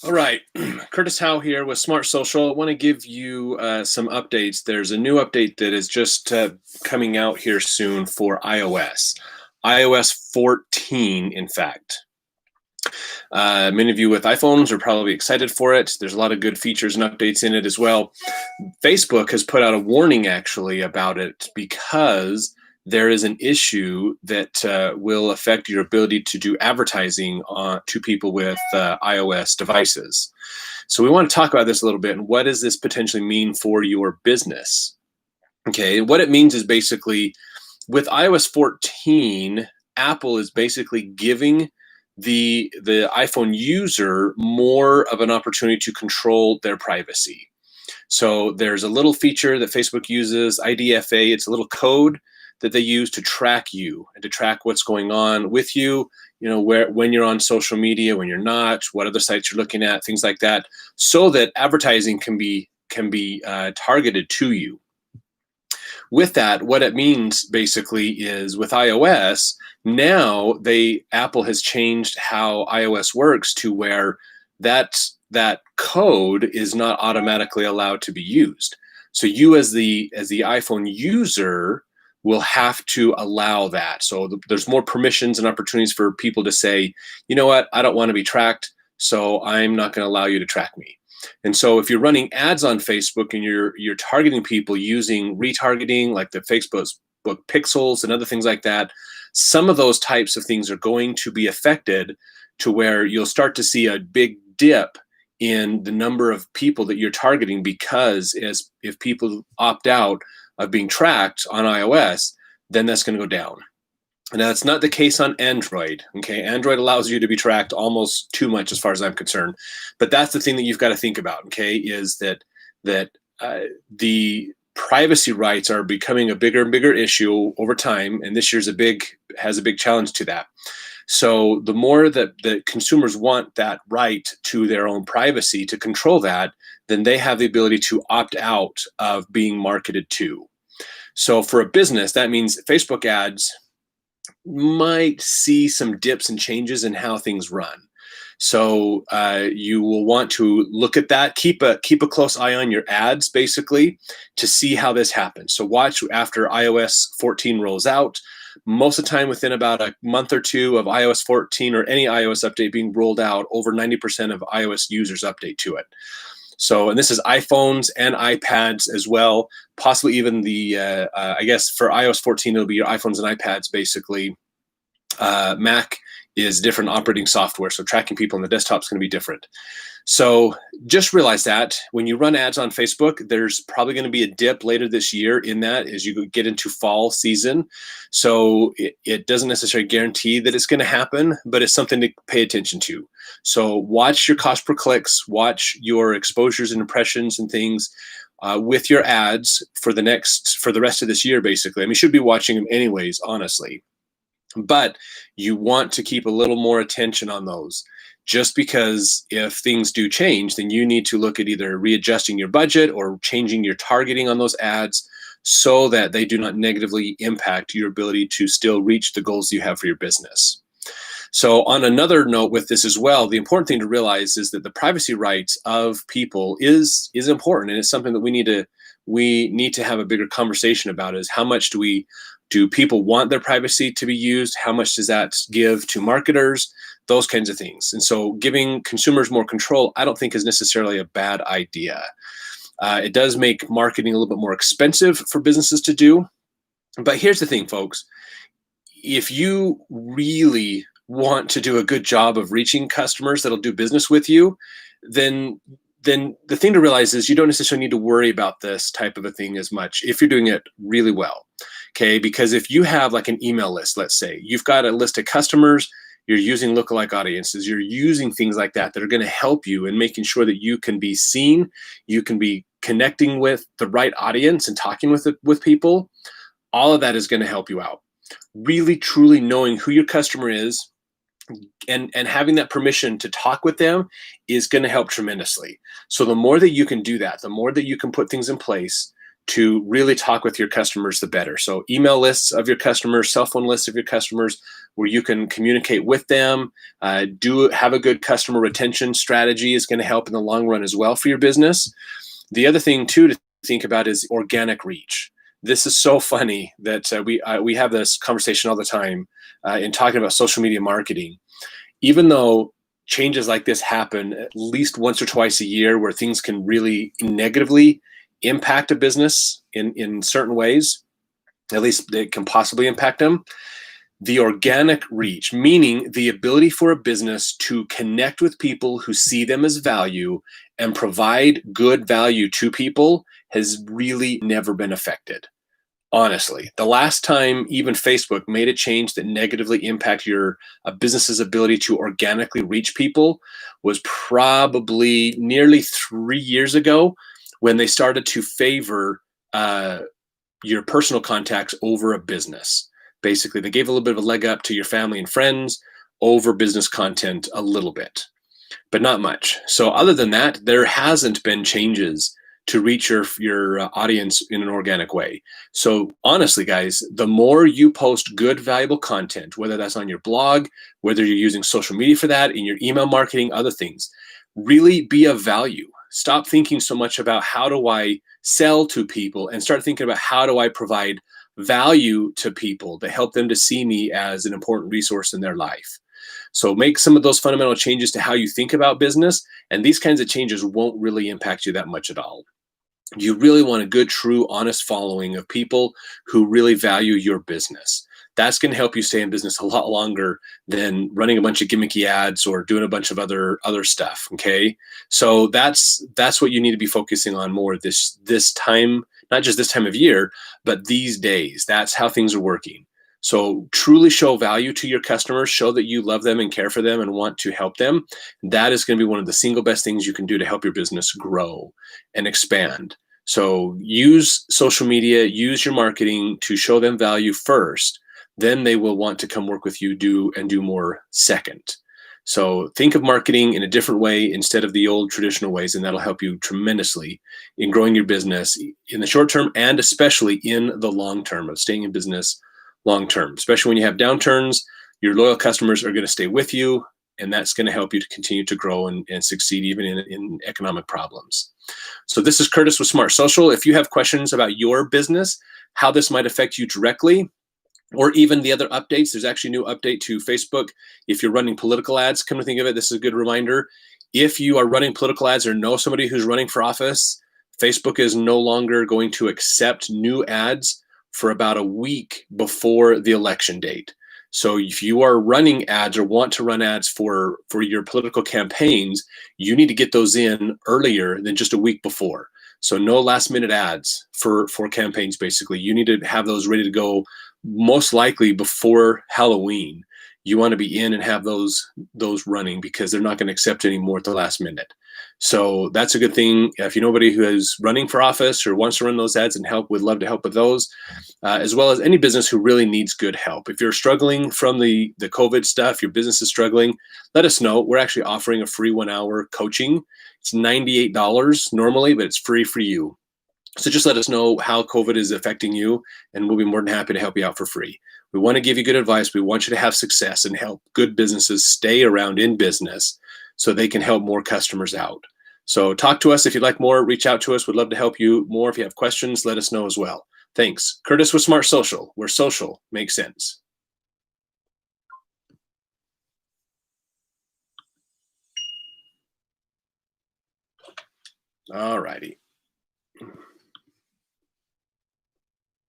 All right, Curtis Howe here with Smart Social. I want to give you some updates. There's a new update that is just coming out here soon for iOS 14, in fact. Many of you with iPhones are probably excited for it. There's a lot of good features and updates in it as well. Facebook has put out a warning actually about it because there is an issue that will affect your ability to do advertising to people with iOS devices. So we want to talk about this a little bit and what does this potentially mean for your business? Okay, what it means is basically with iOS 14, Apple is basically giving the iPhone user more of an opportunity to control their privacy. So there's a little feature that Facebook uses, IDFA. It's a little code that they use to track you and to track what's going on with you, when you're on social media, when you're not, what other sites you're looking at, things like that, so that advertising can be targeted to you. With that, what it means basically is with iOS, now Apple has changed how iOS works to where that code is not automatically allowed to be used. So you as the iPhone user will have to allow that. So there's more permissions and opportunities for people to say, you know what, I don't want to be tracked, so I'm not going to allow you to track me. And so if you're running ads on Facebook and you're targeting people using retargeting, like the Facebook pixels and other things like that, some of those types of things are going to be affected to where you'll start to see a big dip in the number of people that you're targeting, because if people opt out of being tracked on iOS, then that's going to go down. Now, that's not the case on Android. Okay, Android allows you to be tracked almost too much, as far as I'm concerned. But that's the thing that you've got to think about. Okay, is that the privacy rights are becoming a bigger and bigger issue over time, and this year's has a big challenge to that. So the more that the consumers want that right to their own privacy, to control that, then they have the ability to opt out of being marketed to. So for a business, that means Facebook ads might see some dips and changes in how things run. So you will want to look at that. Keep a close eye on your ads, basically, to see how this happens. So watch after iOS 14 rolls out. Most of the time, within about a month or two of iOS 14 or any iOS update being rolled out, over 90% of iOS users update to it. So, and this is iPhones and iPads as well, possibly even I guess for iOS 14, it'll be your iPhones and iPads, basically. Mac is different operating software, so tracking people on the desktop is going to be different. So just realize that when you run ads on Facebook, there's probably going to be a dip later this year in that as you get into fall season. So it doesn't necessarily guarantee that it's going to happen, but it's something to pay attention to. So watch your cost per clicks, watch your exposures and impressions and things with your ads for the rest of this year, basically. I mean, you should be watching them anyways, honestly. But you want to keep a little more attention on those, just because if things do change, then you need to look at either readjusting your budget or changing your targeting on those ads so that they do not negatively impact your ability to still reach the goals you have for your business. So on another note with this as well, the important thing to realize is that the privacy rights of people is important, and it's something that we need to have a bigger conversation about. Is how much do people want their privacy to be used? How much does that give to marketers? Those kinds of things. And so giving consumers more control, I don't think is necessarily a bad idea. It does make marketing a little bit more expensive for businesses to do. But here's the thing, folks. If you really want to do a good job of reaching customers that'll do business with you, then the thing to realize is you don't necessarily need to worry about this type of a thing as much if you're doing it really well. Okay, because if you have like an email list, let's say you've got a list of customers, you're using lookalike audiences, you're using things like that that are going to help you in making sure that you can be seen, you can be connecting with the right audience and talking with people. All of that is going to help you out. Really, truly knowing who your customer is and having that permission to talk with them is going to help tremendously. So the more that you can do that, the more that you can put things in place to really talk with your customers, the better. So email lists of your customers, cell phone lists of your customers, where you can communicate with them. Do have a good customer retention strategy is going to help in the long run as well for your business. The other thing too to think about is organic reach. This is so funny that we have this conversation all the time in talking about social media marketing. Even though changes like this happen at least once or twice a year, where things can really negatively impact a business in certain ways, at least it can possibly impact them. The organic reach, meaning the ability for a business to connect with people who see them as value and provide good value to people, has really never been affected. Honestly, the last time even Facebook made a change that negatively impacted your business's ability to organically reach people was probably nearly 3 years ago, when they started to favor your personal contacts over a business. Basically, they gave a little bit of a leg up to your family and friends over business content a little bit, but not much. So other than that, there hasn't been changes to reach your audience in an organic way. So honestly, guys, the more you post good, valuable content, whether that's on your blog, whether you're using social media for that, in your email marketing, other things, really be of value. Stop thinking so much about how do I sell to people, and start thinking about how do I provide value to people to help them to see me as an important resource in their life. So make some of those fundamental changes to how you think about business, and these kinds of changes won't really impact you that much at all. You really want a good, true, honest following of people who really value your business. That's going to help you stay in business a lot longer than running a bunch of gimmicky ads or doing a bunch of other stuff. Okay, so that's what you need to be focusing on more this time, not just this time of year, but these days. That's how things are working. So truly show value to your customers, show that you love them and care for them and want to help them. That is going to be one of the single best things you can do to help your business grow and expand. So use social media, use your marketing to show them value first. Then they will want to come work with you, do more second. So think of marketing in a different way instead of the old traditional ways, and that'll help you tremendously in growing your business in the short term, and especially in the long term of staying in business long term. Especially when you have downturns, your loyal customers are going to stay with you, and that's going to help you to continue to grow and succeed even in economic problems. So this is Curtis with Smart Social. If you have questions about your business, how this might affect you directly, or even the other updates, there's actually a new update to Facebook. If you're running political ads, come to think of it, this is a good reminder. If you are running political ads or know somebody who's running for office, Facebook is no longer going to accept new ads for about a week before the election date. So if you are running ads or want to run ads for your political campaigns, you need to get those in earlier than just a week before. So no last minute ads for campaigns. Basically, you need to have those ready to go most likely before Halloween. You want to be in and have those running, because they're not going to accept any more at the last minute. So that's a good thing. If you know anybody who is running for office or wants to run those ads and help, would love to help with those, as well as any business who really needs good help. If you're struggling from the COVID stuff, your business is struggling, let us know. We're actually offering a free 1-hour coaching. It's $98 normally, but it's free for you. So just let us know how COVID is affecting you, and we'll be more than happy to help you out for free. We want to give you good advice. We want you to have success and help good businesses stay around in business so they can help more customers out. So talk to us if you'd like more. Reach out to us. We'd love to help you more. If you have questions, let us know as well. Thanks. Curtis with Smart Social, where social makes sense. All righty.